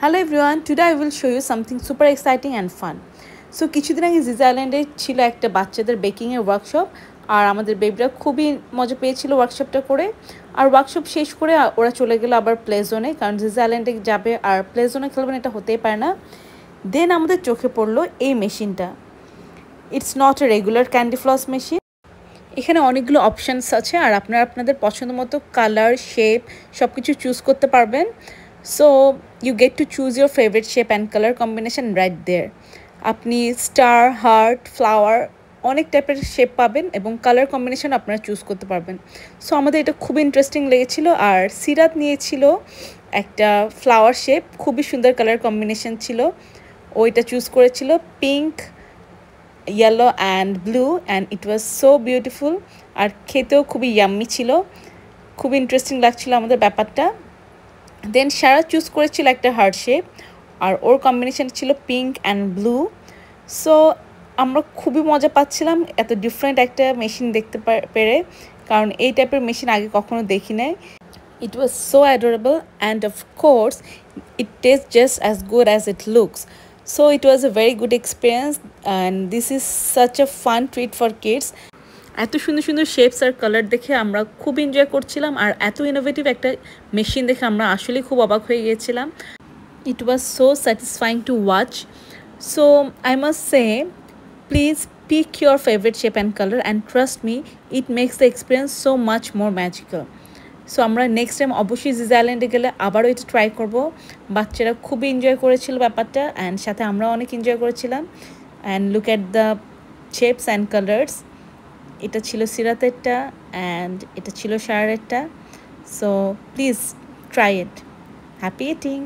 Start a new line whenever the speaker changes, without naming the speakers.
Hello everyone, today I will show you something super exciting and fun. So কিছুদিন আগে জিজা আইল্যান্ডে ছিল একটা বাচ্চাদের বেকিং এর ওয়ার্কশপ আর আমাদের বেবিরা খুবই মজা পেয়েছিল ওয়ার্কশপটা করে আর ওয়ার্কশপ শেষ করে ওরা চলে গেল আবার প্লে জোনে কারণ জিজা আইল্যান্ডে যাবে আর প্লে জোনে খেলবেন এটা হতেই পারে না। দেন আমাদের চোখে পড়লো এই মেশিনটা। It's not a regular candy floss machine. এখানে অনেকগুলো অপশানস আছে আর আপনারা আপনাদের পছন্দ মতো কালার শেপ সব কিছু চুজ করতে পারবেন। So you get to choose your favorite shape and color combination right there. আপনি স্টার, হার্ট, ফ্লাওয়ার অনেক টাইপের শেপ পাবেন এবং কালার কম্বিনেশন আপনারা চুজ করতে পারবেন। সো আমাদের এটা খুবই ইন্টারেস্টিং লেগেছিল আর সিরাত নিয়েছিল একটা ফ্লাওয়ার শেপ, খুবই সুন্দর কালার কম্বিনেশন ছিল। ওইটা চুজ করেছিল pink, yellow and blue and it was so beautiful আর খেতেও খুবই ইয়াম্মি ছিল, খুব ইন্টারেস্টিং লাগছিল আমাদের ব্যাপারটা। দেন সারা চুজ করেছিল একটা হার্ট শেপ আর ওর কম্বিনেশন ছিল পিঙ্ক অ্যান্ড ব্লু। সো আমরা খুবই মজা পাচ্ছিলাম এত ডিফারেন্ট একটা মেশিন দেখতে পেরে, কারণ এই টাইপের মেশিন আগে কখনো দেখি নাই। It was so adorable and of course it taste just as good as it looks. So it was a very good experience and this is such a fun treat for kids. এত সুন্দর সুন্দর shapes আর colour দেখে আমরা খুব enjoy করছিলাম আর এত innovative একটা machine দেখে আমরা আসলে খুব অবাক হয়ে গিয়েছিলাম। It was so satisfying to watch. So I must say please pick your favourite shape and colour and trust me it makes the experience so much more magical. So আমরা next time অবশ্যই Jeju আইল্যান্ডে গেলে আবারও এটা try করবো। বাচ্চারা খুবই enjoy করেছিল ব্যাপারটা অ্যান্ড সাথে আমরাও অনেক এনজয় করেছিলাম। And look at the shapes and colours. এটা ছিল সিরাতেরটা অ্যান্ড এটা ছিল শারারেরটা। So please try it. Happy eating.